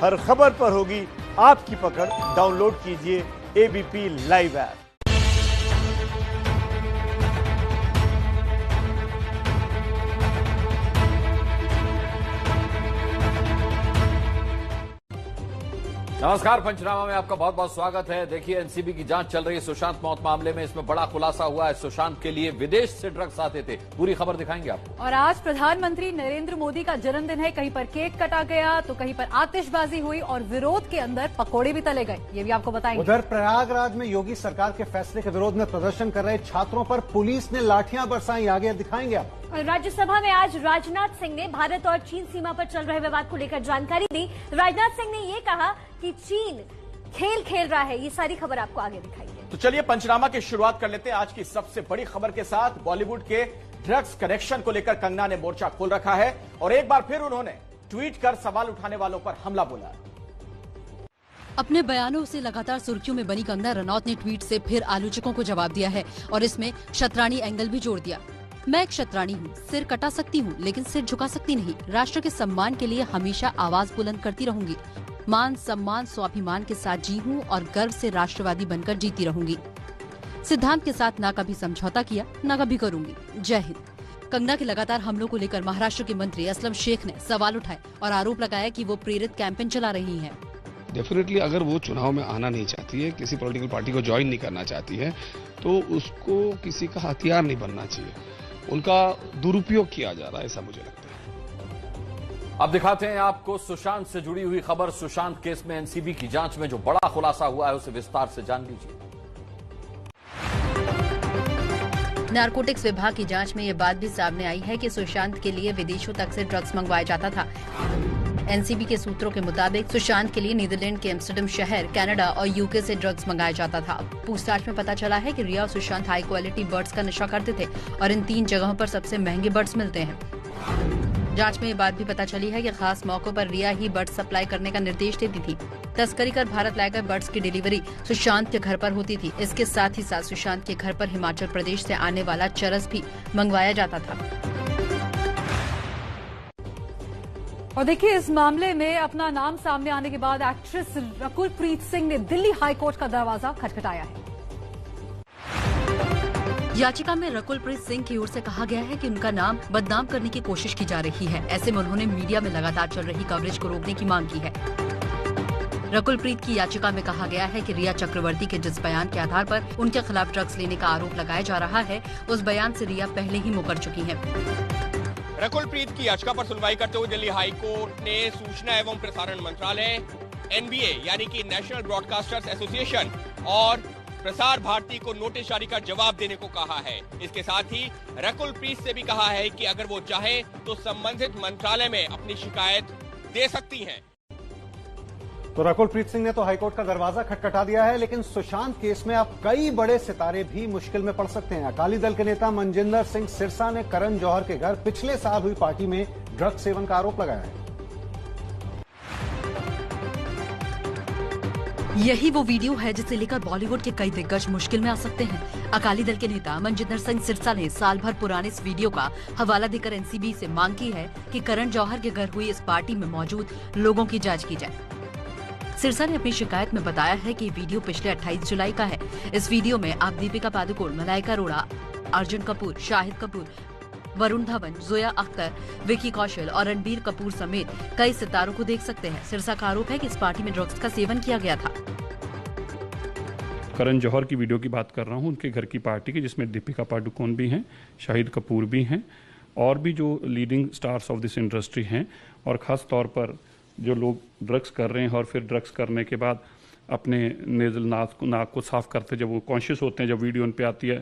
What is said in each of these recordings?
हर खबर पर होगी आपकी पकड़। डाउनलोड कीजिए एबीपी लाइव ऐप। नमस्कार, पंचनामा में आपका बहुत बहुत स्वागत है। देखिए, एनसीबी की जांच चल रही है सुशांत मौत मामले में। इसमें बड़ा खुलासा हुआ है। सुशांत के लिए विदेश से ड्रग्स आते थे। पूरी खबर दिखाएंगे आपको। और आज प्रधानमंत्री नरेंद्र मोदी का जन्मदिन है। कहीं पर केक काटा गया तो कहीं पर आतिशबाजी हुई और विरोध के अंदर पकौड़े भी तले गए। ये भी आपको बताएंगे। उधर प्रयागराज में योगी सरकार के फैसले के विरोध में प्रदर्शन कर रहे छात्रों पर पुलिस ने लाठियां बरसाई। आगे दिखाएंगे आप। राज्यसभा में आज राजनाथ सिंह ने भारत और चीन सीमा पर चल रहे विवाद को लेकर जानकारी दी। राजनाथ सिंह ने ये कहा कि चीन खेल खेल रहा है। ये सारी खबर आपको आगे दिखाएंगे। तो चलिए पंचनामा की शुरुआत कर लेते हैं आज की सबसे बड़ी खबर के साथ। बॉलीवुड के ड्रग्स कनेक्शन को लेकर कंगना ने मोर्चा खोल रखा है और एक बार फिर उन्होंने ट्वीट कर सवाल उठाने वालों पर हमला बोला। अपने बयानों से लगातार सुर्खियों में बनी कंगना रनौत ने ट्वीट से फिर आलोचकों को जवाब दिया है और इसमें शतरानी एंगल भी जोड़ दिया। मैं एक शतरानी हूँ, सिर कटा सकती हूँ लेकिन सिर झुका सकती नहीं। राष्ट्र के सम्मान के लिए हमेशा आवाज बुलंद करती रहूंगी। मान सम्मान स्वाभिमान के साथ जी हूँ और गर्व से राष्ट्रवादी बनकर जीती रहूंगी। सिद्धांत के साथ ना कभी समझौता किया, ना कभी करूंगी। जय हिंद। कंगना के लगातार हमलों को लेकर महाराष्ट्र के मंत्री असलम शेख ने सवाल उठाए और आरोप लगाया कि वो प्रेरित कैंपेन चला रही हैं। डेफिनेटली अगर वो चुनाव में आना नहीं चाहती है, किसी पॉलिटिकल पार्टी को ज्वाइन नहीं करना चाहती है, तो उसको किसी का हथियार नहीं बनना चाहिए। उनका दुरुपयोग किया जा रहा है, ऐसा मुझे लगता है। अब दिखाते हैं आपको सुशांत से जुड़ी हुई खबर। सुशांत केस में एनसीबी की जांच में जो बड़ा खुलासा हुआ है उसे विस्तार से जान लीजिए। नारकोटिक्स विभाग की जांच में ये बात भी सामने आई है कि सुशांत के लिए विदेशों तक से ड्रग्स मंगवाया जाता था। एनसीबी के सूत्रों के मुताबिक सुशांत के लिए नीदरलैंड के एम्स्टर्डम शहर, कनाडा और यूके से ड्रग्स मंगाया जाता था। पूछताछ में पता चला है कि रिया और सुशांत हाई क्वालिटी बर्ड्स का नशा करते थे और इन 3 जगहों पर सबसे महंगे बर्ड्स मिलते हैं। जांच में ये बात भी पता चली है कि खास मौकों पर रिया ही बर्ड्स सप्लाई करने का निर्देश देती थी। तस्करी कर भारत लाए गए बर्ड्स की डिलीवरी सुशांत के घर पर होती थी। इसके साथ ही साथ सुशांत के घर पर हिमाचल प्रदेश से आने वाला चरस भी मंगवाया जाता था। और देखिए, इस मामले में अपना नाम सामने आने के बाद एक्ट्रेस रकुलप्रीत सिंह ने दिल्ली हाईकोर्ट का दरवाजा खटखटाया है। याचिका में रकुलप्रीत सिंह की ओर से कहा गया है कि उनका नाम बदनाम करने की कोशिश की जा रही है। ऐसे में उन्होंने मीडिया में लगातार चल रही कवरेज को रोकने की मांग की है। रकुलप्रीत की याचिका में कहा गया है कि रिया चक्रवर्ती के जिस बयान के आधार पर उनके खिलाफ ड्रग्स लेने का आरोप लगाया जा रहा है, उस बयान से रिया पहले ही मुकर चुकी है। रकुलप्रीत की याचिका पर सुनवाई करते हुए दिल्ली हाई कोर्ट ने सूचना एवं प्रसारण मंत्रालय, एनबीए यानी कि नेशनल ब्रॉडकास्टर्स एसोसिएशन और प्रसार भारती को नोटिस जारी कर जवाब देने को कहा है। इसके साथ ही रकुलप्रीत से भी कहा है कि अगर वो चाहे तो संबंधित मंत्रालय में अपनी शिकायत दे सकती हैं। तो रकुलप्रीत सिंह ने तो हाईकोर्ट का दरवाजा खटखटा दिया है, लेकिन सुशांत केस में अब कई बड़े सितारे भी मुश्किल में पड़ सकते हैं। अकाली दल के नेता मनजिंदर सिंह सिरसा ने करण जौहर के घर पिछले साल हुई पार्टी में ड्रग्स सेवन का आरोप लगाया है। यही वो वीडियो है जिसे लेकर बॉलीवुड के कई दिग्गज मुश्किल में आ सकते हैं। अकाली दल के नेता मनजिंदर सिंह सिरसा ने साल भर पुराने इस वीडियो का हवाला देकर एनसीबी से मांग की है कि करण जौहर के घर हुई इस पार्टी में मौजूद लोगों की जांच की जाए। सिरसा ने अपनी शिकायत में बताया है कि वीडियो पिछले 28 जुलाई का है। इस वीडियो में आप दीपिका पादुकोण, मलाइका अरोड़ा, अर्जुन कपूर, शाहिद कपूर, वरुण धवन, जोया अख्तर, विकी कौशल और रणबीर कपूर समेत कई सितारों को देख सकते हैं। सिरसा का आरोप है कि इस पार्टी में ड्रग्स का सेवन किया गया था। करण जौहर की वीडियो की बात कर रहा हूं, उनके घर की पार्टी की, जिसमें दीपिका पादुकोण भी हैं, शाहिद कपूर भी हैं और भी जो leading stars of this industry हैं। और ख़ास तौर पर जो लोग ड्रग्स कर रहे हैं और फिर ड्रग्स करने के बाद अपने नेज़ल नाक को साफ करते जब वो कॉन्शियस होते हैं, जब वीडियो उन पे आती है,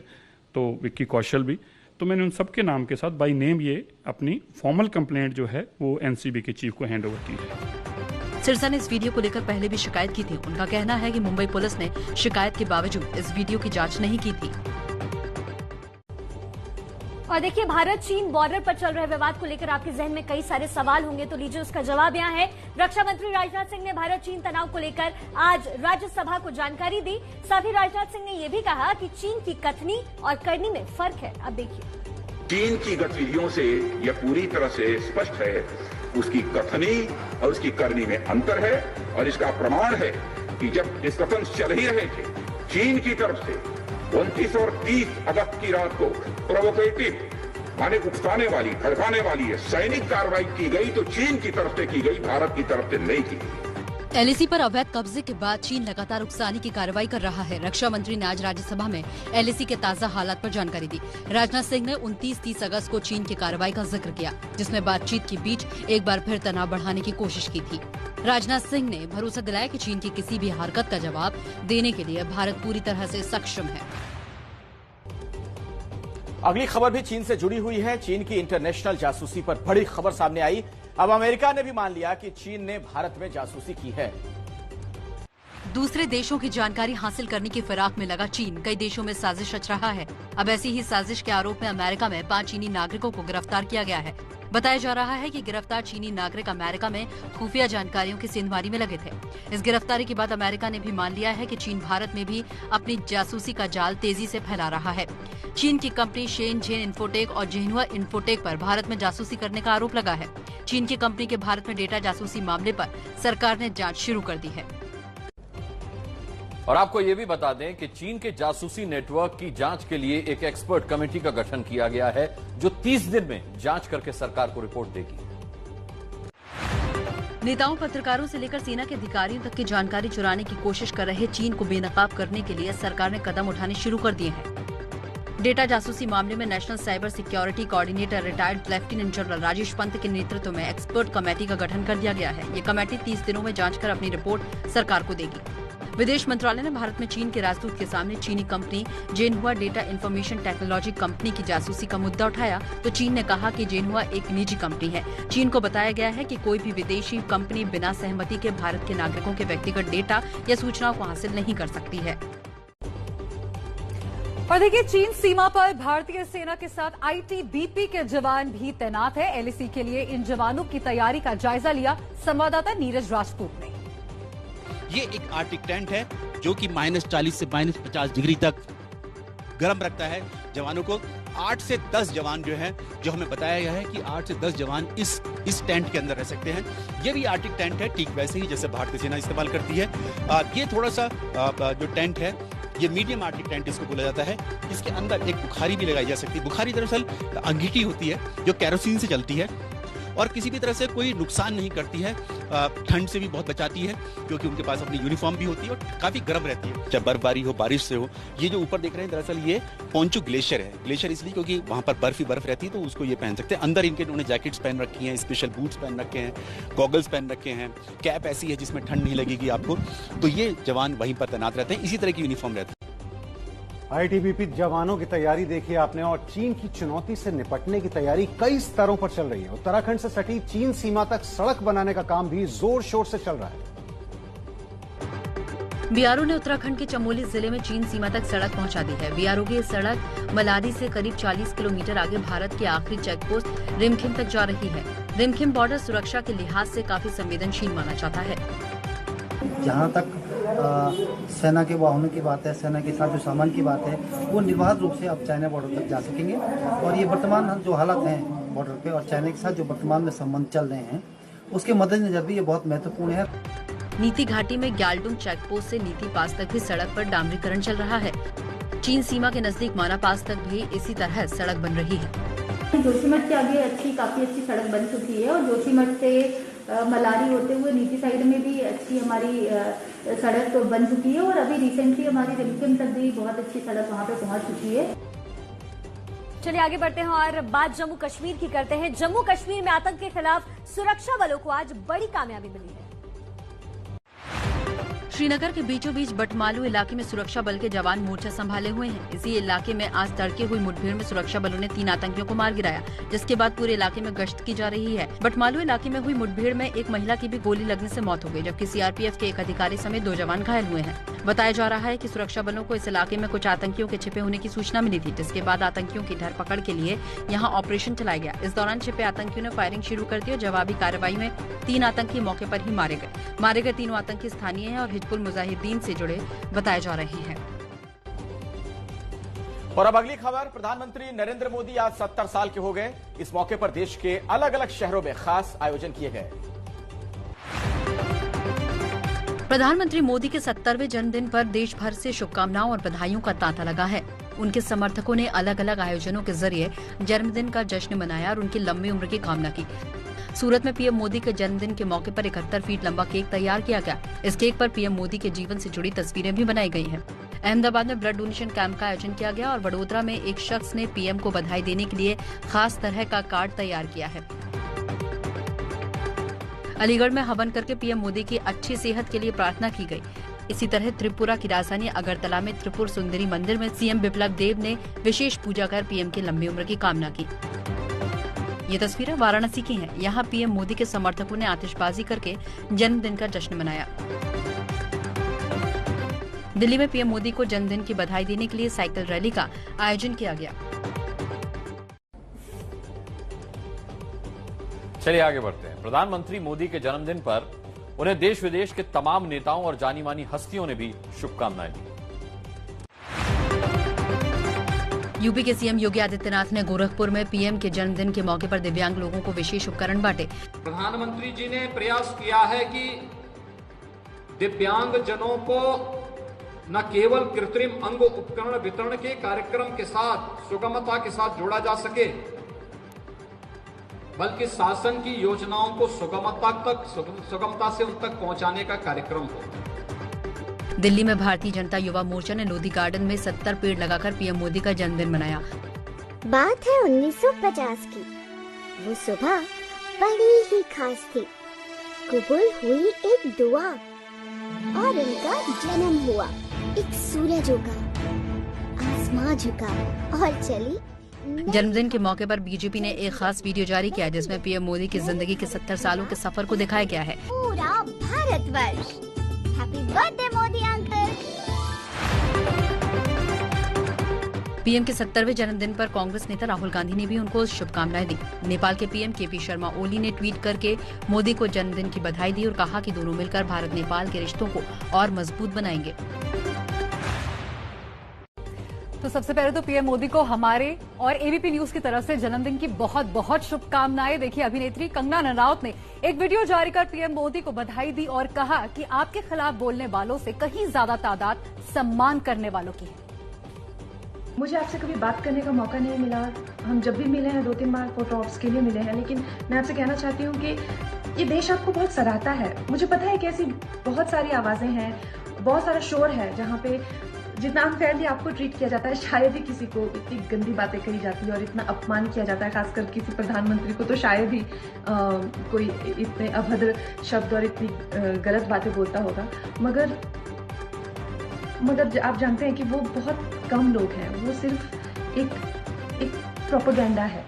तो विक्की कौशल भी। तो मैंने उन सबके नाम के साथ बाय नेम ये अपनी फॉर्मल कंप्लेंट जो है वो एनसीबी के चीफ को हैंड ओवर की है। सिरसा ने इस वीडियो को लेकर पहले भी शिकायत की थी। उनका कहना है कि मुंबई पुलिस ने शिकायत के बावजूद इस वीडियो की जांच नहीं की थी। और देखिए, भारत चीन बॉर्डर पर चल रहे विवाद को लेकर आपके जहन में कई सारे सवाल होंगे, तो लीजिए उसका जवाब यहाँ है। रक्षा मंत्री राजनाथ सिंह ने भारत चीन तनाव को लेकर आज राज्यसभा को जानकारी दी। साथ ही राजनाथ सिंह ने यह भी कहा कि चीन की कथनी और करनी में फर्क है। अब देखिए, चीन की गतिविधियों से यह पूरी तरह से स्पष्ट है उसकी कथनी और उसकी करनी में अंतर है। और इसका प्रमाण है कि जब डिस्कशन चल ही रहे थे, चीन की तरफ से 29 और 30 अगस्त की रात को प्रोवोकेटिव माने उकसाने वाली, भड़काने वाली सैनिक कार्रवाई की गई, तो चीन की तरफ से की गई, भारत की तरफ से नहीं की गई। एलएसी पर अवैध कब्जे के बाद चीन लगातार उकसाने की कार्रवाई कर रहा है। रक्षा मंत्री ने आज राज्यसभा में एलएसी के ताजा हालात पर जानकारी दी। राजनाथ सिंह ने 29-30 अगस्त को चीन की कार्रवाई का जिक्र किया, जिसमें बातचीत के बीच एक बार फिर तनाव बढ़ाने की कोशिश की थी। राजनाथ सिंह ने भरोसा दिलाया कि चीन की किसी भी हरकत का जवाब देने के लिए भारत पूरी तरह से सक्षम है। अगली खबर भी चीन से जुड़ी हुई है। चीन की इंटरनेशनल जासूसी पर बड़ी खबर सामने आई। अब अमेरिका ने भी मान लिया कि चीन ने भारत में जासूसी की है। दूसरे देशों की जानकारी हासिल करने की फिराक में लगा चीन कई देशों में साजिश रच रहा है। अब ऐसी ही साजिश के आरोप में अमेरिका में 5 चीनी नागरिकों को गिरफ्तार किया गया है। बताया जा रहा है कि गिरफ्तार चीनी नागरिक अमेरिका में खुफिया जानकारियों की सेंधमारी में लगे थे। इस गिरफ्तारी के बाद अमेरिका ने भी मान लिया है कि चीन भारत में भी अपनी जासूसी का जाल तेजी से फैला रहा है। चीन की कंपनी शेनझेन इन्फोटेक और जेनहुआ इन्फोटेक पर भारत में जासूसी करने का आरोप लगा है। चीन की कंपनी के भारत में डेटा जासूसी मामले पर सरकार ने जांच शुरू कर दी है। और आपको ये भी बता दें कि चीन के जासूसी नेटवर्क की जांच के लिए एक एक्सपर्ट कमेटी का गठन किया गया है, जो 30 दिन में जांच करके सरकार को रिपोर्ट देगी। नेताओं, पत्रकारों से लेकर सेना के अधिकारियों तक की जानकारी चुराने की कोशिश कर रहे चीन को बेनकाब करने के लिए सरकार ने कदम उठाने शुरू कर दिए हैं। डेटा जासूसी मामले में national cyber security coordinator retired lieutenant general Rajesh Pant के नेतृत्व में एक्सपर्ट कमेटी का गठन कर दिया गया है। ये कमेटी 30 दिनों में जांच कर अपनी रिपोर्ट सरकार को देगी। विदेश मंत्रालय ने भारत में चीन के राजदूत के सामने चीनी company जेनहुआ data information technology company की जासूसी का मुद्दा उठाया, तो चीन ने कहा कि जेनहुआ एक निजी कंपनी है। चीन को बताया गया है कि कोई भी विदेशी कंपनी बिना सहमति के भारत के नागरिकों के व्यक्तिगत डेटा या सूचनाओं को हासिल नहीं कर सकती है। और देखिए, चीन सीमा पर भारतीय सेना के साथ आईटीबीपी के जवान भी तैनात है। एलएसी के लिए इन जवानों की तैयारी का जायजा लिया संवाददाता नीरज राजपूत ने। ये एक आर्टिक टेंट है जो कि -40 से -50 डिग्री तक गर्म रखता है जवानों को। 8 से 10 जवान जो है, जो हमें बताया गया है कि 8 से 10 जवान इस टेंट के अंदर रह सकते हैं। ये भी आर्टिक टेंट है, ठीक वैसे ही जैसे भारतीय सेना इस्तेमाल करती है। ये थोड़ा सा जो टेंट है, ये मीडियम आर्टिक टेंट इसको बोला जाता है। इसके अंदर एक बुखारी भी लगाई जा सकती है। बुखारी दरअसल अंगीठी होती है जो केरोसिन से चलती है और किसी भी तरह से कोई नुकसान नहीं करती है। ठंड से भी बहुत बचाती है क्योंकि उनके पास अपनी यूनिफॉर्म भी होती है और काफी गर्म रहती है, चाहे बर्फबारी हो, बारिश से हो। ये जो ऊपर देख रहे हैं दरअसल ये पोंचू ग्लेशियर है। ग्लेशियर इसलिए क्योंकि वहां पर बर्फ ही बर्फ रहती है, तो उसको ये पहन सकते हैं। अंदर इनके उन्होंने जैकेट्स पहन रखी हैं, स्पेशल बूट्स पहन रखे हैं, गॉगल्स पहन रखे हैं, कैप ऐसी है जिसमें ठंड नहीं लगेगी आपको। तो ये जवान वहीं पर तैनात रहते हैं, इसी तरह की यूनिफॉर्म रहती है। आईटीबीपी जवानों की तैयारी देखी आपने, और चीन की चुनौती से निपटने की तैयारी कई स्तरों पर चल रही है। उत्तराखंड से सटी चीन सीमा तक सड़क बनाने का काम भी जोर शोर से चल रहा है। बीआरओ ने उत्तराखंड के चमोली जिले में चीन सीमा तक सड़क पहुंचा दी है। बीआरओ की सड़क मलारी से करीब 40 किलोमीटर आगे भारत की आखिरी चेकपोस्ट रिमखिम तक जा रही है। रिमखिम बॉर्डर सुरक्षा के लिहाज से काफी संवेदनशील माना जाता है। जहाँ तक सेना के वाहनों की बात है, सेना के साथ जो सामान की बात है, वो निर्बाध रूप से अब चाइना बॉर्डर तक जा सकेंगे। और ये वर्तमान जो हालात हैं बॉर्डर पे और चाइना के साथ जो वर्तमान में संबंध चल रहे हैं, उसके मद्देनजर भी ये बहुत महत्वपूर्ण है। नीति घाटी में ग्यालडुंग चेकपोस्ट से नीति पास तक भी सड़क पर डामरीकरण चल रहा है। चीन सीमा के नजदीक माना पास तक भी इसी तरह सड़क बन रही है। जोशीमठ से आगे काफी अच्छी सड़क बन चुकी है और जोशीमठ से मलारी होते हुए नीति साइड में भी अच्छी हमारी सड़क बन चुकी है और अभी रिसेंटली हमारी रिमखिम तक भी बहुत अच्छी सड़क वहां पे पहुंच चुकी है। चलिए आगे बढ़ते हैं और बात जम्मू कश्मीर की करते हैं। जम्मू कश्मीर में आतंक के खिलाफ सुरक्षा बलों को आज बड़ी कामयाबी मिली है। श्रीनगर के बीचों बीच बटमालू इलाके में सुरक्षा बल के जवान मोर्चा संभाले हुए हैं। इसी इलाके में आज तड़के हुई मुठभेड़ में सुरक्षा बलों ने 3 आतंकियों को मार गिराया, जिसके बाद पूरे इलाके में गश्त की जा रही है। बटमालू इलाके में हुई मुठभेड़ में एक महिला की भी गोली लगने से मौत हो गई, जबकि सीआरपीएफ के एक अधिकारी समेत 2 जवान घायल हुए हैं। बताया जा रहा है कि सुरक्षा बलों को इस इलाके में कुछ आतंकियों के छिपे होने की सूचना मिली थी, जिसके बाद आतंकियों की धरपकड़ के लिए यहाँ ऑपरेशन चलाया गया। इस दौरान छिपे आतंकियों ने फायरिंग शुरू कर दी और जवाबी कार्रवाई में 3 आतंकी मौके पर ही मारे गए। तीनों आतंकी स्थानीय हैं और हिजबुल मुजाहिदीन से जुड़े बताए जा रहे हैं। और अब अगली खबर, प्रधानमंत्री नरेंद्र मोदी आज 70 साल के हो गए। इस मौके पर देश के अलग अलग शहरों में खास आयोजन किए गए। प्रधानमंत्री मोदी के 70वें जन्मदिन पर देश भर से शुभकामनाओं और बधाइयों का तांता लगा है। उनके समर्थकों ने अलग अलग आयोजनों के जरिए जन्मदिन का जश्न मनाया और उनकी लंबी उम्र की कामना की। सूरत में पीएम मोदी के जन्मदिन के मौके पर 71 फीट लंबा केक तैयार किया गया। इस केक पर पीएम मोदी के जीवन से जुड़ी तस्वीरें भी बनाई गई हैं। अहमदाबाद में ब्लड डोनेशन कैंप का आयोजन किया गया और वडोदरा में एक शख्स ने पीएम को बधाई देने के लिए खास तरह का कार्ड तैयार किया है। अलीगढ़ में हवन करके पीएम मोदी की अच्छी सेहत के लिए प्रार्थना की गई। इसी तरह त्रिपुरा की राजधानी अगरतला में त्रिपुर सुंदरी मंदिर में सीएम बिप्लब देब ने विशेष पूजा कर पीएम की लंबी उम्र की कामना की। ये तस्वीरें वाराणसी की हैं। यहाँ पीएम मोदी के समर्थकों ने आतिशबाजी करके जन्मदिन का जश्न मनाया। दिल्ली में पीएम मोदी को जन्मदिन की बधाई देने के लिए साइकिल रैली का आयोजन किया गया। चलिए आगे बढ़ते हैं। प्रधानमंत्री मोदी के जन्मदिन पर उन्हें देश विदेश के तमाम नेताओं और जानी मानी हस्तियों ने भी शुभकामनाएं दी। यूपी के सीएम योगी आदित्यनाथ ने गोरखपुर में पीएम के जन्मदिन के मौके पर दिव्यांग लोगों को विशेष उपकरण बांटे। प्रधानमंत्री जी ने प्रयास किया है कि दिव्यांग जनों को न केवल कृत्रिम अंग उपकरण वितरण के कार्यक्रम के साथ सुगमता के साथ जोड़ा जा सके, बल्कि शासन की योजनाओं को सुगमता से उन तक पहुंचाने का कार्यक्रम हो। दिल्ली में भारतीय जनता युवा मोर्चा ने लोधी गार्डन में 70 पेड़ लगाकर पीएम मोदी का जन्मदिन मनाया। बात है 1950 की। वो सुबह बड़ी ही खास थी। कबूल हुई एक दुआ और उनका जन्म हुआ। एक सूरज उगा, आसमां झुका और चली। जन्मदिन के मौके पर बीजेपी ने एक खास वीडियो जारी किया जिसमें पीएम मोदी की जिंदगी के 70 सालों के सफर को दिखाया गया है। पूरा Bharatvarsh happy birthday Modi uncle. PM के 70वें जन्मदिन पर कांग्रेस नेता राहुल गांधी ने भी उनको शुभकामनाएं दी। नेपाल के पीएम केपी शर्मा ओली ने ट्वीट करके मोदी को जन्मदिन की बधाई दी और कहा कि दोनों मिलकर भारत नेपाल के रिश्तों को और मजबूत बनाएंगे। तो सबसे पहले तो पीएम मोदी को हमारे और एबीपी न्यूज की तरफ से जन्मदिन की बहुत बहुत शुभकामनाएं। देखिए, अभिनेत्री कंगना रनौत ने एक वीडियो जारी कर पीएम मोदी को बधाई दी और कहा कि आपके खिलाफ बोलने वालों से कहीं ज्यादा तादाद सम्मान करने वालों की है। मुझे आपसे कभी बात करने का मौका नहीं मिला। हम जब भी मिले हैं 2-3 बार फोटो ऑप्स के लिए मिले हैं, लेकिन मैं आपसे कहना चाहती हूँ कि ये देश आपको बहुत सराहता है। मुझे पता है कि ऐसी बहुत सारी आवाजें हैं, बहुत सारा शोर है जहाँ पे जितना अनफेयरली आपको ट्रीट किया जाता है, शायद ही किसी को इतनी गंदी बातें कही जाती है और इतना अपमान किया जाता है, खासकर किसी प्रधानमंत्री को तो शायद ही कोई इतने अभद्र शब्द और इतनी गलत बातें बोलता होगा। मगर आप जानते हैं कि वो बहुत कम लोग हैं। वो सिर्फ एक प्रोपेगेंडा है।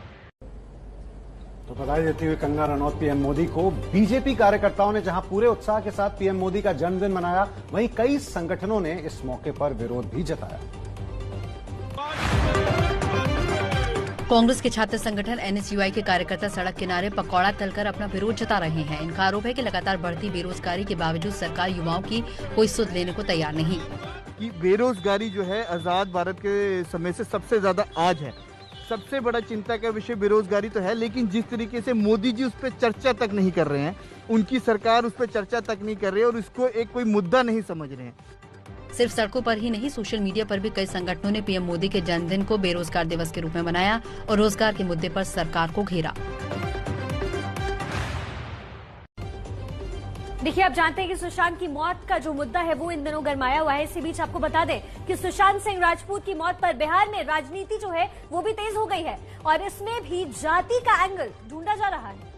तो बधाई देती हुई कंगना रनौत पीएम मोदी को। बीजेपी कार्यकर्ताओं ने जहां पूरे उत्साह के साथ पीएम मोदी का जन्मदिन मनाया, वहीं कई संगठनों ने इस मौके पर विरोध भी जताया। कांग्रेस के छात्र संगठन एनएसयूआई के कार्यकर्ता सड़क किनारे पकौड़ा तलकर अपना विरोध जता रहे हैं। इनका आरोप है कि लगातार बढ़ती बेरोजगारी के बावजूद सरकार युवाओं की कोई सुध लेने को तैयार नहीं। कि बेरोजगारी जो है आजाद भारत के समय से सबसे ज्यादा आज है। सबसे बड़ा चिंता का विषय बेरोजगारी तो है, लेकिन जिस तरीके से मोदी जी उस पर चर्चा तक नहीं कर रहे हैं, उनकी सरकार उस पर चर्चा तक नहीं कर रही है और इसको एक कोई मुद्दा नहीं समझ रहे हैं। सिर्फ सड़कों पर ही नहीं, सोशल मीडिया पर भी कई संगठनों ने पीएम मोदी के जन्मदिन को बेरोजगार दिवस के रूप में मनाया और रोजगार के मुद्दे पर सरकार को घेरा। देखिए, आप जानते हैं कि सुशांत की मौत का जो मुद्दा है वो इन दिनों गरमाया हुआ है। इसी बीच आपको बता दें कि सुशांत सिंह राजपूत की मौत पर बिहार में राजनीति जो है वो भी तेज हो गई है और इसमें भी जाति का एंगल ढूंढा जा रहा है।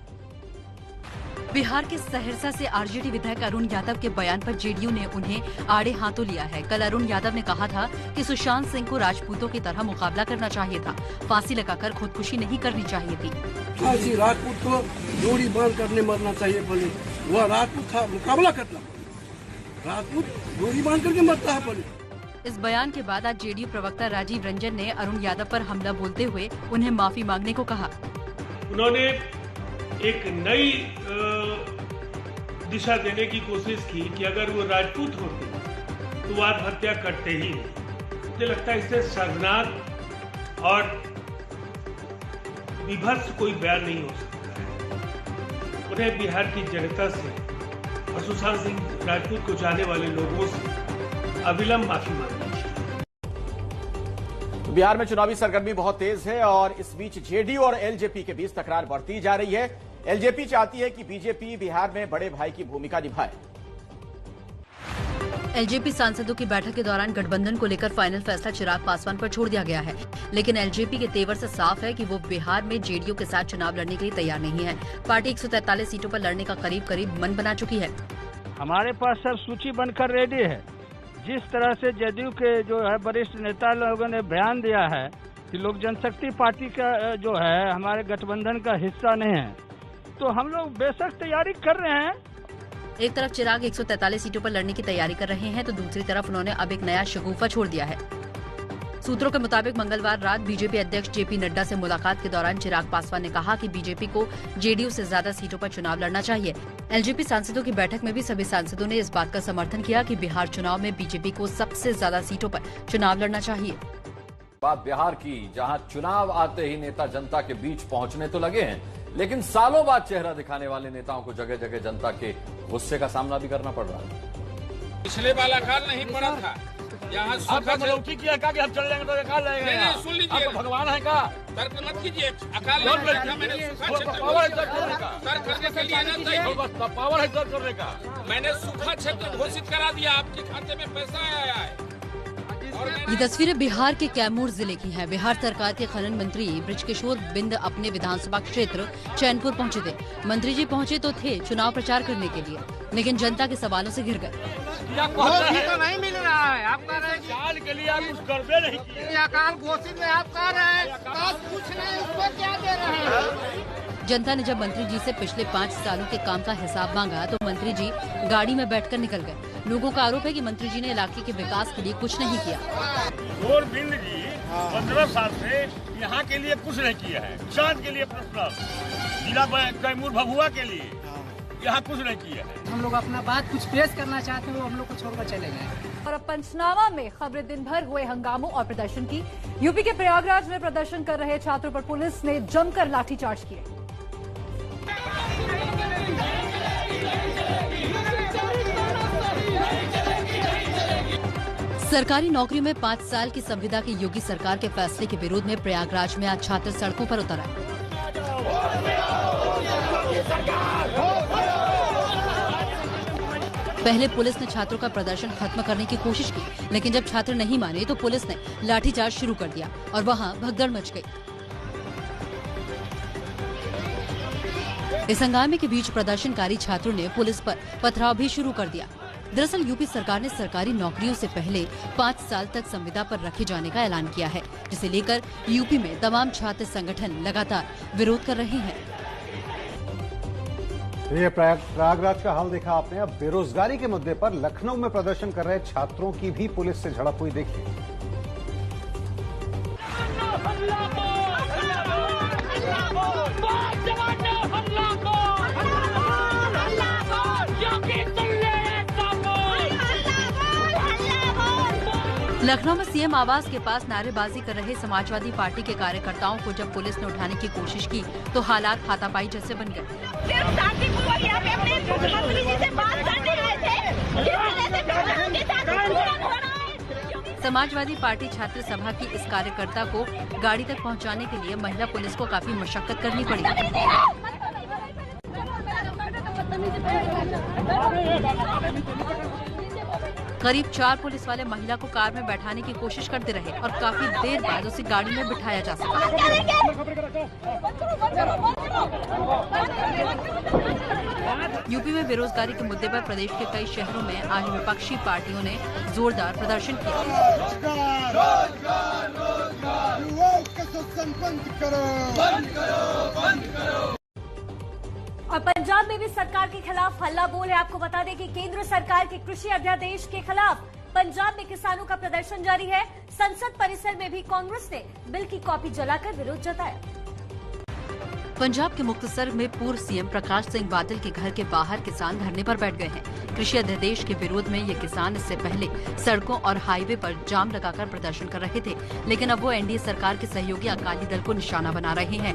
बिहार के सहरसा से आरजेडी विधायक अरुण यादव के बयान पर जेडीयू ने उन्हें आड़े हाथों लिया है। कल अरुण यादव ने कहा था कि सुशांत सिंह को राजपूतों की तरह मुकाबला करना चाहिए था, फांसी लगाकर खुदकुशी नहीं करनी चाहिए थी। फांसी राजपूत को जोड़ी बांध करने मरना चाहिए, बोले वह राजपूत था, मुकाबला करना, राजपूत जोड़ी बांध करके मरता है बोले। इस बयान के बाद आज जेडीयू प्रवक्ता राजीव रंजन ने अरुण यादव पर हमला बोलते हुए उन्हें माफी मांगने को कहा। उन्होंने एक नई दिशा देने की कोशिश की कि अगर वो राजपूत होते तो वो आत्महत्या करते ही नहीं। मुझे लगता है इससे शर्मनाक और विभत्स कोई बयान नहीं हो सकता है। उन्हें बिहार की जनता से और सुशांत सिंह राजपूत को चाहने वाले लोगों से अविलंब माफी मांगनी चाहिए। बिहार में चुनावी सरगर्मी बहुत तेज है और इस बीच जेडीयू और एलजेपी के बीच तकरार बढ़ती जा रही है। एलजेपी चाहती है कि बीजेपी बिहार में बड़े भाई की भूमिका निभाए। एलजेपी सांसदों की बैठक के दौरान गठबंधन को लेकर फाइनल फैसला चिराग पासवान पर छोड़ दिया गया है, लेकिन एलजेपी के तेवर से साफ है कि वो बिहार में जेडीयू के साथ चुनाव लड़ने के लिए तैयार नहीं है। पार्टी 143 सीटों पर लड़ने का करीब मन बना चुकी है। हमारे पास सब सूची बनकर रेडी है। जिस तरह से जेडीयू के जो है वरिष्ठ नेता लोगों ने बयान दिया है कि लोक जनशक्ति पार्टी का जो है हमारे गठबंधन का हिस्सा नहीं है, तो हम लोग बेशक तैयारी कर रहे हैं। एक तरफ चिराग 143 सीटों पर लड़ने की तैयारी कर रहे हैं तो दूसरी तरफ उन्होंने अब एक नया शगुफा छोड़ दिया है। सूत्रों के मुताबिक मंगलवार रात बीजेपी अध्यक्ष जेपी नड्डा से मुलाकात के दौरान चिराग पासवान ने कहा कि बीजेपी को जेडीयू से ज्यादा सीटों पर चुनाव लड़ना चाहिए। एलजेपी सांसदों की बैठक में भी सभी सांसदों ने इस बात का समर्थन किया कि बिहार चुनाव में बीजेपी को सबसे ज्यादा सीटों पर चुनाव लड़ना चाहिए। बात बिहार की, जहां चुनाव आते ही नेता जनता के बीच पहुंचने तो लगे हैं, लेकिन सालों बाद चेहरा दिखाने वाले नेताओं को जगह जगह जनता के गुस्से का सामना भी करना पड़ रहा है। पिछले वाला काल नहीं पड़ा था, यहाँ मनौती किया कि हम चल जाएंगे तो अकाल लगेगा। सुन लीजिए, भगवान है का तर्क मत कीजिए। अकाल मैंने पावर है सर करने का। मैंने सूखा क्षेत्र घोषित करा दिया, आपके खाते में पैसा आया है। ये तस्वीरें बिहार के कैमूर जिले की हैं। बिहार सरकार के खनन मंत्री बृजकिशोर बिंद अपने विधानसभा क्षेत्र चैनपुर पहुंचे थे। मंत्री जी पहुंचे तो थे चुनाव प्रचार करने के लिए, लेकिन जनता के सवालों से घिर गए। तो नहीं मिल रहा है, आप कह रहे हैं साल के लिए आप कुछ करबे नहीं किए। अकाल घोषित में आप कह रहे हैं कुछ नहीं, उसको क्या दे रहे हैं। जनता ने जब मंत्री जी से पिछले 5 सालों के काम का हिसाब मांगा तो मंत्री जी गाड़ी में बैठकर निकल गए। लोगों का आरोप है कि मंत्री जी ने इलाके के विकास के लिए कुछ नहीं किया। और बिंद जी 15 साल से यहाँ के लिए कुछ नहीं किया है। किसान के लिए पर्सनल, जिला कैमूर भभुआ के लिए यहाँ कुछ नहीं किया है। हम लोग अपना बात कुछ पेश करना चाहते हैं, वो हम लोग को छोड़कर चले गए। और अब पंचनामा में खबरें दिन भर हुए हंगामों और प्रदर्शन की। यूपी के प्रयागराज में प्रदर्शन कर रहे छात्रों पर पुलिस ने जमकर लाठीचार्ज किए। सरकारी नौकरी में 5 साल की संविदा की योगी सरकार के फैसले के विरोध में प्रयागराज में आज छात्र सड़कों पर उतर आए। पहले पुलिस ने छात्रों का प्रदर्शन खत्म करने की कोशिश की, लेकिन जब छात्र नहीं माने तो पुलिस ने लाठीचार्ज शुरू कर दिया और वहां भगदड़ मच गई। इस हंगामे के बीच प्रदर्शनकारी छात्रों ने पुलिस पर पथराव भी शुरू कर दिया। दरअसल यूपी सरकार ने सरकारी नौकरियों से पहले 5 साल तक संविदा पर रखे जाने का ऐलान किया है, जिसे लेकर यूपी में तमाम छात्र संगठन लगातार विरोध कर रहे हैं। ये प्रयागराज का हाल देखा आपने। अब बेरोजगारी के मुद्दे पर लखनऊ में प्रदर्शन कर रहे छात्रों की भी पुलिस से झड़प हुई। देखिए। लखनऊ में सीएम आवास के पास नारेबाजी कर रहे समाजवादी पार्टी के कार्यकर्ताओं को जब पुलिस ने उठाने की कोशिश की तो हालात हाथापाई जैसे बन गए। समाजवादी पार्टी छात्र सभा की इस कार्यकर्ता को गाड़ी तक पहुंचाने के लिए महिला पुलिस को काफी मशक्कत करनी पड़ी। करीब 4 पुलिस वाले महिला को कार में बैठाने की कोशिश करते रहे और काफी देर बाद उसे गाड़ी में बिठाया जा सका। यूपी में बेरोजगारी के मुद्दे पर प्रदेश के कई शहरों में आज विपक्षी पार्टियों ने जोरदार प्रदर्शन किया। और पंजाब में भी सरकार के खिलाफ हल्ला बोल है। आपको बता दें कि केंद्र सरकार के कृषि अध्यादेश के खिलाफ पंजाब में किसानों का प्रदर्शन जारी है। संसद परिसर में भी कांग्रेस ने बिल की कॉपी जलाकर विरोध जताया। पंजाब के मुक्तसर में पूर्व सीएम प्रकाश सिंह बादल के घर के बाहर किसान धरने पर बैठ गए हैं। कृषि अध्यादेश के विरोध में ये किसान इससे पहले सड़कों और हाईवे पर जाम लगाकर प्रदर्शन कर रहे थे, लेकिन अब वो एनडीए सरकार के सहयोगी अकाली दल को निशाना बना रहे हैं।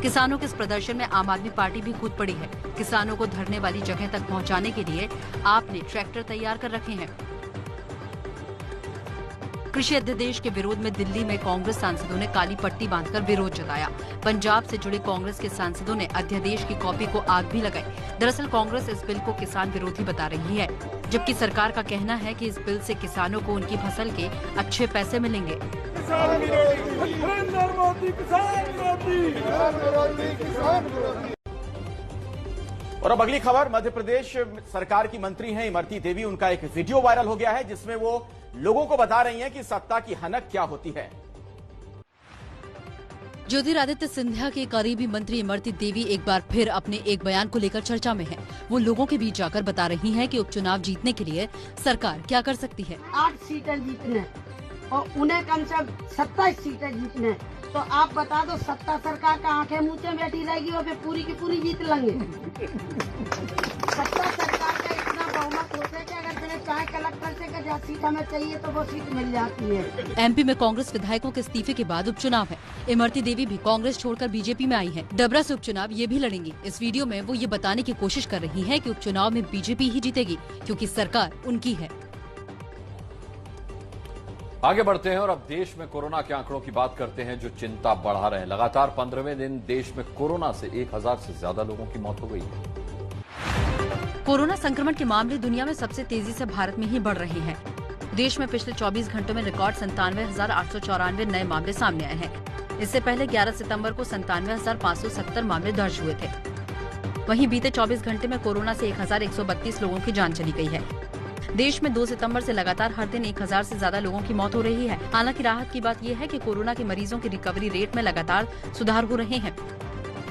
किसानों के इस प्रदर्शन में आम आदमी पार्टी भी कूद पड़ी है। किसानों को धरने वाली जगह तक पहुंचाने के लिए आपने ट्रैक्टर तैयार कर रखे हैं। कृषि अध्यादेश के विरोध में दिल्ली में कांग्रेस सांसदों ने काली पट्टी बांधकर विरोध जताया। पंजाब से जुड़े कांग्रेस के सांसदों ने अध्यादेश की कॉपी को आग भी लगाई। दरअसल कांग्रेस इस बिल को किसान विरोधी बता रही है, जबकि सरकार का कहना है कि इस बिल से किसानों को उनकी फसल के अच्छे पैसे मिलेंगे। और अब अगली खबर, मध्य प्रदेश सरकार की मंत्री हैं इमरती देवी। उनका एक वीडियो वायरल हो गया है जिसमें वो लोगों को बता रही हैं कि सत्ता की हनक क्या होती है। ज्योतिरादित्य सिंधिया के करीबी मंत्री इमरती देवी एक बार फिर अपने एक बयान को लेकर चर्चा में हैं। वो लोगों के बीच जाकर बता रही हैं कि उपचुनाव जीतने के लिए सरकार क्या कर सकती है। 8 सीटें जीतने और उन्हें कम से कम 27 सीटें जीतने, तो आप बता दो सत्ता सरकार का आंखें मुँह बैठी रहेगी और फिर पूरी की पूरी जीत लेंगे। सत्ता सरकार का इतना बहुमत होता है कि अगर चाहे कलेक्टर से का सीट हमें चाहिए तो वो सीट मिल जाती है। एमपी में कांग्रेस विधायकों के इस्तीफे के बाद उपचुनाव है। इमरती देवी भी कांग्रेस छोड़कर बीजेपी में आई हैं। डबरा से उपचुनाव ये भी लड़ेंगी। इस वीडियो में वो ये बताने की कोशिश कर रही हैं कि उपचुनाव में बीजेपी ही जीतेगी क्योंकि सरकार उनकी है। आगे बढ़ते हैं और अब देश में कोरोना के आंकड़ों की बात करते हैं जो चिंता बढ़ा रहे हैं। लगातार 15वें दिन देश में कोरोना से 1000 से ज्यादा लोगों की मौत हो गई है। कोरोना संक्रमण के मामले दुनिया में सबसे तेजी से भारत में ही बढ़ रहे हैं। देश में पिछले 24 घंटों में रिकॉर्ड 97,894 नए मामले सामने आए हैं। इससे पहले 11 सितंबर को 97,570 मामले दर्ज हुए थे। वहीं बीते 24 घंटे में कोरोना से 1,132 लोगों की जान चली गई है। देश में 2 सितंबर से लगातार हर दिन 1000 से ज्यादा लोगों की मौत हो रही है। हालांकि राहत की बात यह है कि कोरोना के मरीजों की रिकवरी रेट में लगातार सुधार हो रहे हैं।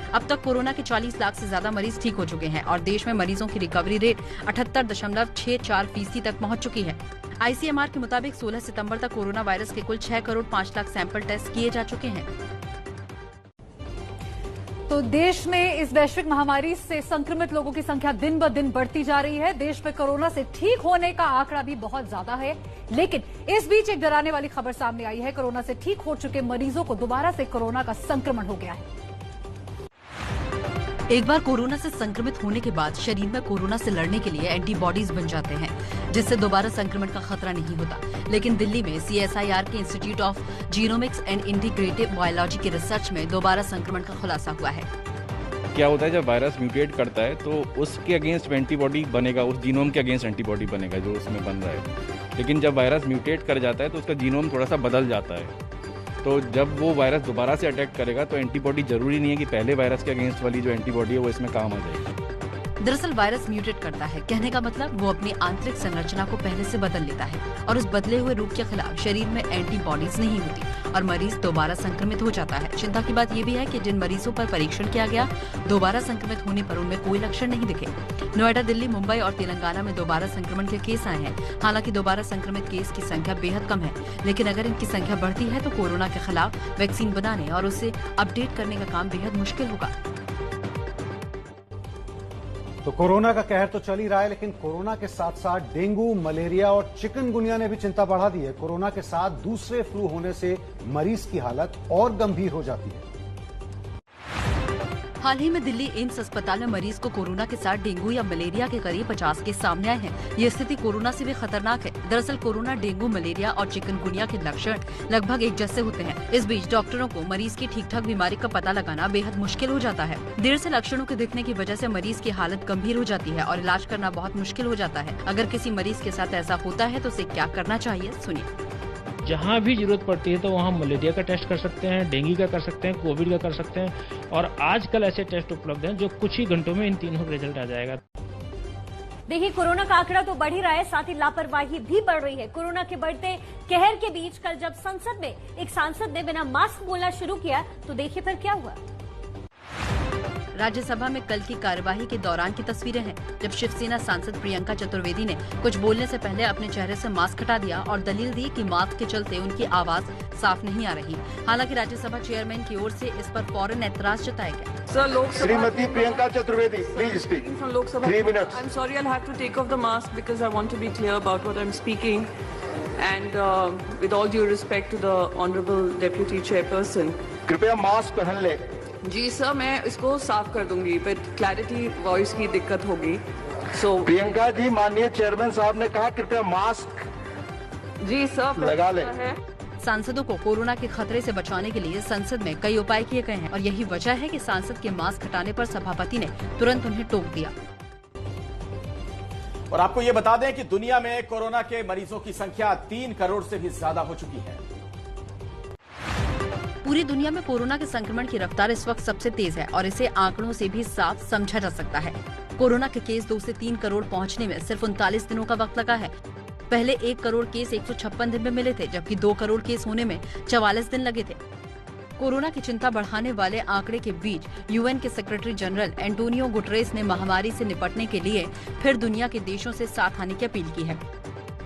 अब तक कोरोना के 40 लाख से ज्यादा मरीज ठीक हो चुके हैं और देश में मरीजों की रिकवरी रेट 78.64% तक पहुंच चुकी है। आईसीएमआर के मुताबिक 16 सितंबर तक कोरोना वायरस के कुल 6 करोड़ 5 लाख सैंपल टेस्ट किए जा चुके हैं। तो देश में इस वैश्विक महामारी से संक्रमित लोगों की संख्या दिन ब दिन बढ़ती जा रही है। देश में कोरोना से ठीक होने का आंकड़ा भी बहुत ज्यादा है, लेकिन इस बीच एक डराने वाली खबर सामने आई है। कोरोना से ठीक हो चुके मरीजों को दोबारा से कोरोना का संक्रमण हो गया है। एक बार कोरोना से संक्रमित होने के बाद शरीर में कोरोना से लड़ने के लिए एंटीबॉडीज बन जाते हैं, जिससे दोबारा संक्रमण का खतरा नहीं होता। लेकिन दिल्ली में CSIR के institute of genomics and integrative biology के रिसर्च में दोबारा संक्रमण का खुलासा हुआ है। क्या होता है, जब वायरस म्यूटेट करता है तो उसके अगेंस्ट एंटीबॉडी बनेगा, उस जीनोम के अगेंस्ट एंटीबॉडी बनेगा जो उसमें बन रहा है। लेकिन जब वायरस म्यूटेट कर जाता है तो उसका जीनोम थोड़ा सा बदल जाता है। तो जब वो वायरस दोबारा से अटैक करेगा तो एंटीबॉडी जरूरी नहीं है कि पहले वायरस के अगेंस्ट वाली जो एंटीबॉडी है वो इसमें काम आ जाएगी। दरअसल वायरस म्यूटेट करता है, कहने का मतलब वो अपनी आंतरिक संरचना को पहले से बदल लेता है और उस बदले हुए रूप के खिलाफ शरीर में एंटीबॉडीज नहीं होती और मरीज दोबारा संक्रमित हो जाता है। चिंता की बात यह भी है कि जिन मरीजों पर परीक्षण किया गया, दोबारा संक्रमित होने पर उनमें कोई लक्षण नहीं दिखे। नोएडा, दिल्ली, मुंबई और तेलंगाना में दोबारा संक्रमण के केस आए हैं। हालांकि दोबारा संक्रमित केस की संख्या बेहद कम है, लेकिन अगर इनकी संख्या बढ़ती है तो कोरोना के खिलाफ वैक्सीन बनाने और उसे अपडेट करने का काम बेहद मुश्किल होगा। तो कोरोना का कहर तो चल ही रहा है, लेकिन कोरोना के साथ साथ डेंगू, मलेरिया और चिकनगुनिया ने भी चिंता बढ़ा दी है। कोरोना के साथ दूसरे फ्लू होने से मरीज की हालत और गंभीर हो जाती है। हाल ही में दिल्ली एम्स अस्पताल में मरीज को कोरोना के साथ डेंगू या मलेरिया के करीब 50 केस सामने आए हैं। ये स्थिति कोरोना से भी खतरनाक है। दरअसल कोरोना, डेंगू, मलेरिया और चिकनगुनिया के लक्षण लगभग एक जैसे होते हैं। इस बीच डॉक्टरों को मरीज की ठीक ठाक बीमारी का पता लगाना बेहद मुश्किल हो जाता है। देर से लक्षणों के दिखने की वजह से मरीज की हालत गंभीर हो जाती है और इलाज करना बहुत मुश्किल हो जाता है। अगर किसी मरीज के साथ ऐसा होता है तो उसे क्या करना चाहिए, सुनिए। जहाँ भी जरूरत पड़ती है तो वहाँ मलेरिया का टेस्ट कर सकते हैं, डेंगू का कर सकते हैं, कोविड का कर सकते हैं और आजकल ऐसे टेस्ट उपलब्ध हैं जो कुछ ही घंटों में इन तीनों का रिजल्ट आ जाएगा। देखिए, कोरोना का आंकड़ा तो बढ़ ही रहा है, साथ ही लापरवाही भी बढ़ रही है। कोरोना के बढ़ते कहर के बीच कल जब संसद में एक सांसद ने बिना मास्क बोलना शुरू किया तो देखिए फिर क्या हुआ। राज्यसभा में कल की कार्यवाही के दौरान की तस्वीरें हैं, जब शिवसेना सांसद प्रियंका चतुर्वेदी ने कुछ बोलने से पहले अपने चेहरे से मास्क हटा दिया और दलील दी कि मास्क के चलते उनकी आवाज साफ नहीं आ रही। हालांकि राज्यसभा चेयरमैन की ओर से इस पर फौरन ऐतराज जताया गया। Shrimati Priyanka Chaturvedi, please speak. From Lok Sabha. 3 minutes. I'm sorry, I'll have to take off the mask because I want to be clear about what I'm speaking. And with all due respect to the Honorable Deputy Chairperson. कृपया mask पहन ले। जी sir, मैं इसको साफ कर दूंगी, but clarity voice की दिक्कत होगी। So प्रियंका जी, माननीय चेयरमैन साहब ने कहा कृपया मास्क जी सर लगा ले। सांसदों को कोरोना के खतरे से बचाने के लिए संसद में कई उपाय किए गए हैं और यही वजह है कि सांसद के मास्क हटाने पर सभापति ने तुरंत उन्हें टोक दिया। और आपको ये बता दें कि दुनिया में कोरोना के मरीजों की संख्या 3 करोड़ से भी ज्यादा हो चुकी है। पूरी दुनिया में कोरोना के संक्रमण की रफ्तार इस वक्त सबसे तेज है और इसे आंकड़ों से भी साफ समझा जा सकता है। कोरोना के केस 2 से 3 करोड़ पहुंचने में सिर्फ 39 दिनों का वक्त लगा है। पहले 1 करोड़ केस 156 दिन में मिले थे, जबकि 2 करोड़ केस होने में 44 दिन लगे थे। कोरोना की चिंता बढ़ाने वाले आंकड़े के बीच यूएन के सेक्रेटरी जनरल एंटोनियो गुटरेस ने महामारी से निपटने के लिए फिर दुनिया के देशों से साथ आने की अपील की है।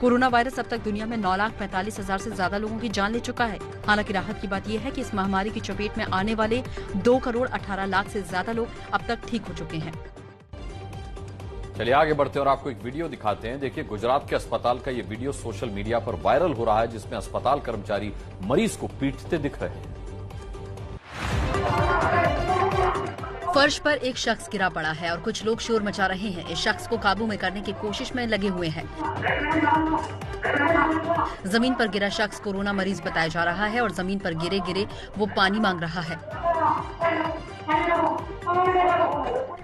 कोरोना वायरस अब तक दुनिया में 9,45,000 से ज्यादा लोगों की जान ले चुका है। हालांकि राहत की बात यह है कि इस महामारी की चपेट में आने वाले 2 करोड़ 18 लाख से ज्यादा लोग अब तक ठीक हो चुके हैं। चलिए आगे बढ़ते हैं और आपको एक वीडियो दिखाते हैं। देखिए, गुजरात के अस्पताल का ये वीडियो सोशल मीडिया पर वायरल हो रहा है, जिसमें अस्पताल कर्मचारी मरीज को पीटते दिख रहे हैं। फर्श पर एक शख्स गिरा पड़ा है और कुछ लोग शोर मचा रहे हैं। इस शख्स को काबू में करने की कोशिश में लगे हुए हैं। जमीन पर गिरा शख्स कोरोना मरीज बताया जा रहा है और जमीन पर गिरे गिरे वो पानी मांग रहा है,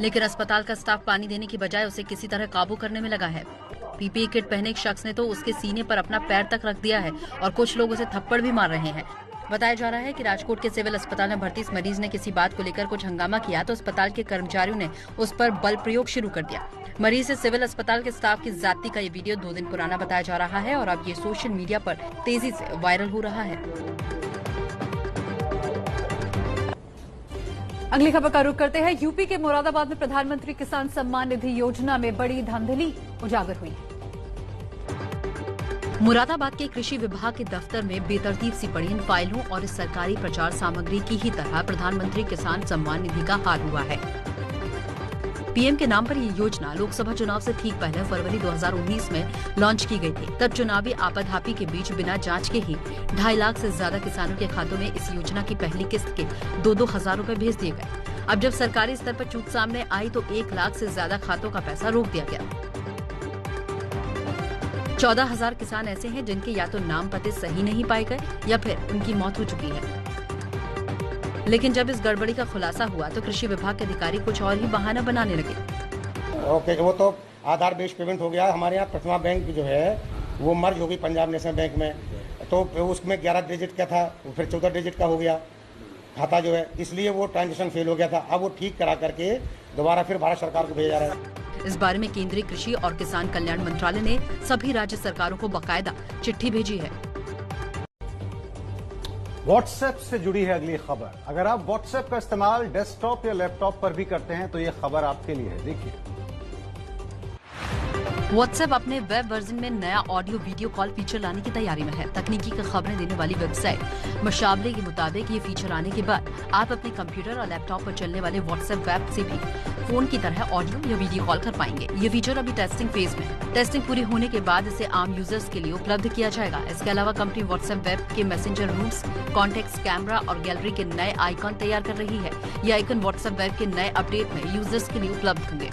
लेकिन अस्पताल का स्टाफ पानी देने की बजाय उसे किसी तरह काबू करने में लगा है। पीपीई किट पहने एक शख्स ने तो उसके सीने पर अपना पैर तक रख दिया है और कुछ लोग उसे थप्पड़ भी मार रहे हैं। बताया जा रहा है कि राजकोट के सिविल अस्पताल में भर्ती इस मरीज ने किसी बात को लेकर कुछ हंगामा किया तो अस्पताल के कर्मचारियों ने उस पर बल प्रयोग शुरू कर दिया। मरीज से सिविल अस्पताल के स्टाफ की ज्यादती का ये वीडियो 2 दिन पुराना बताया जा रहा है और अब ये सोशल मीडिया पर तेजी से वायरल हो रहा है। अगली खबर का रुख करते हैं। यूपी के मुरादाबाद में प्रधानमंत्री किसान सम्मान निधि योजना में बड़ी धांधली उजागर हुई। मुरादाबाद के कृषि विभाग के दफ्तर में बेतरतीब सी पड़ी इन फाइलों और इस सरकारी प्रचार सामग्री की ही तरह प्रधानमंत्री किसान सम्मान निधि का हाल हुआ है। पीएम के नाम पर ये योजना लोकसभा चुनाव से ठीक पहले फरवरी 2019 में लॉन्च की गई थी। तब चुनावी आपाधापी के बीच बिना जांच के ही 2.5 लाख से ज्यादा किसानों के खातों में इस योजना की पहली किस्त के 2-2 हजार रुपए भेज दिए गए। अब जब सरकारी स्तर पर चूक सामने आई तो 1 लाख से ज्यादा खातों का पैसा रोक दिया गया। 14,000 किसान ऐसे हैं जिनके या तो नाम पते सही नहीं पाए गए या फिर उनकी मौत हो चुकी है। लेकिन जब इस गड़बड़ी का खुलासा हुआ तो कृषि विभाग के अधिकारी कुछ और ही बहाना बनाने लगे। ओके, वो तो आधार बेस्ड पेमेंट हो गया। हमारे यहाँ प्रथमा बैंक जो है वो मर्ज हो गई पंजाब नेशनल बैंक में, तो उसमें 11 डिजिट का था, फिर 14 डिजिट का हो गया खाता जो है, इसलिए वो ट्रांजेक्शन फेल हो गया था। अब वो ठीक करा करके दोबारा फिर भारत सरकार को भेजा जा रहा है। इस बारे में केंद्रीय कृषि और किसान कल्याण मंत्रालय ने सभी राज्य सरकारों को बाकायदा चिट्ठी भेजी है। व्हाट्सएप से जुड़ी है अगली खबर। अगर आप व्हाट्सएप का इस्तेमाल डेस्कटॉप या लैपटॉप पर भी करते हैं तो ये खबर आपके लिए है। देखिए, व्हाट्सएप अपने वेब वर्जन में नया ऑडियो वीडियो कॉल फीचर लाने की तैयारी में है। तकनीकी की खबरें देने वाली वेबसाइट मशाबले के मुताबिक ये फीचर आने के बाद आप अपने कंप्यूटर और लैपटॉप पर चलने वाले व्हाट्सएप वेब से भी फोन की तरह ऑडियो या वीडियो कॉल कर पाएंगे। ये फीचर अभी टेस्टिंग फेज में है। टेस्टिंग पूरी होने के बाद इसे आम यूजर्स के लिए उपलब्ध किया जाएगा। इसके अलावा कंपनी व्हाट्सएप वेब के मैसेंजर रूम्स, कॉन्टेक्ट्स, कैमरा और गैलरी के नए आइकॉन तैयार कर रही है। ये आइकन व्हाट्सएप वेब के नए अपडेट में यूजर्स के लिए उपलब्ध होंगे।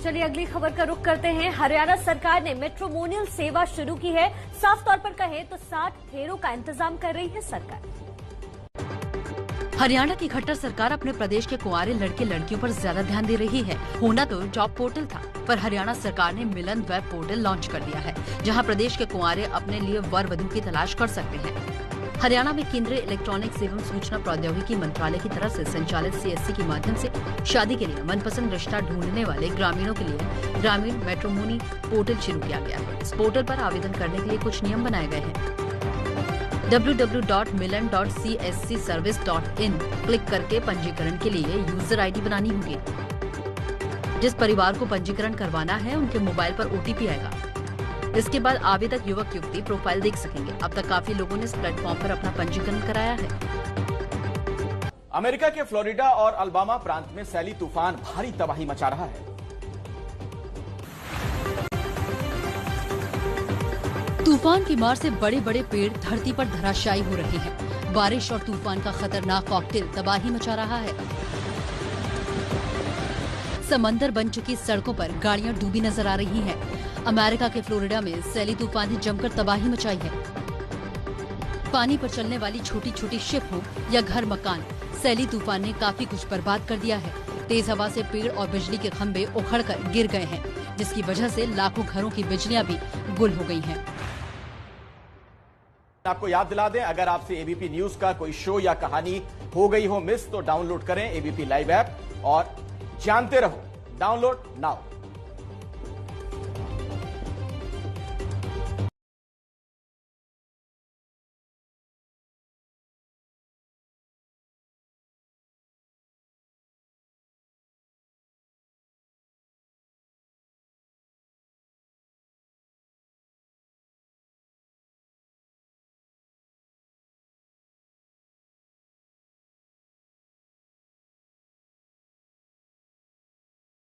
चलिए अगली खबर का रुख करते हैं। हरियाणा सरकार ने मेट्रोमोनियल सेवा शुरू की है। साफ तौर पर कहें तो 60 फेरों का इंतजाम कर रही है सरकार। हरियाणा की खट्टर सरकार अपने प्रदेश के कुंवारे लड़के लड़कियों पर ज्यादा ध्यान दे रही है। होना तो जॉब पोर्टल था, पर हरियाणा सरकार ने मिलन वेब पोर्टल लॉन्च कर दिया है, जहां प्रदेश के कुंवारे अपने लिए वर वधू की तलाश कर सकते हैं। हरियाणा में केंद्रीय इलेक्ट्रॉनिक्स एवं सूचना प्रौद्योगिकी मंत्रालय की तरफ से संचालित CSC के माध्यम से शादी के लिए मनपसंद रिश्ता ढूंढने वाले ग्रामीणों के लिए ग्रामीण मैट्रिमोनी पोर्टल शुरू किया गया है। इस पोर्टल पर आवेदन करने के लिए कुछ नियम बनाए गए हैं। www.milan.cscservice.in क्लिक करके पंजीकरण के लिए यूजर आईडी बनानी होगी। जिस परिवार को पंजीकरण करवाना है उनके मोबाइल पर OTP आएगा। इसके बाद आवेदक युवक युवती प्रोफाइल देख सकेंगे। अब तक काफी लोगों ने इस प्लेटफॉर्म पर अपना पंजीकरण कराया है। अमेरिका के फ्लोरिडा और अल्बामा प्रांत में सैली तूफान भारी तबाही मचा रहा है। तूफान की मार से बड़े बड़े पेड़ धरती पर धराशायी हो रहे हैं। बारिश और तूफान का खतरनाक कॉकटेल तबाही मचा रहा है। समंदर बन चुकी सड़कों पर गाड़ियां डूबी नजर आ रही हैं। अमेरिका के फ्लोरिडा में सैली तूफान ने जमकर तबाही मचाई है। पानी पर चलने वाली छोटी छोटी शिप हो या घर मकान, सैली तूफान ने काफी कुछ बर्बाद कर दिया है। तेज हवा से पेड़ और बिजली के खंभे उखड़कर गिर गए हैं, जिसकी वजह से लाखों घरों की बिजलियां भी गुल हो गई हैं। आपको याद दिला दें, अगर आपसे एबीपी न्यूज का कोई शो या कहानी हो गई हो मिस, तो डाउनलोड करें एबीपी लाइव ऐप और जानते रहो। Download now.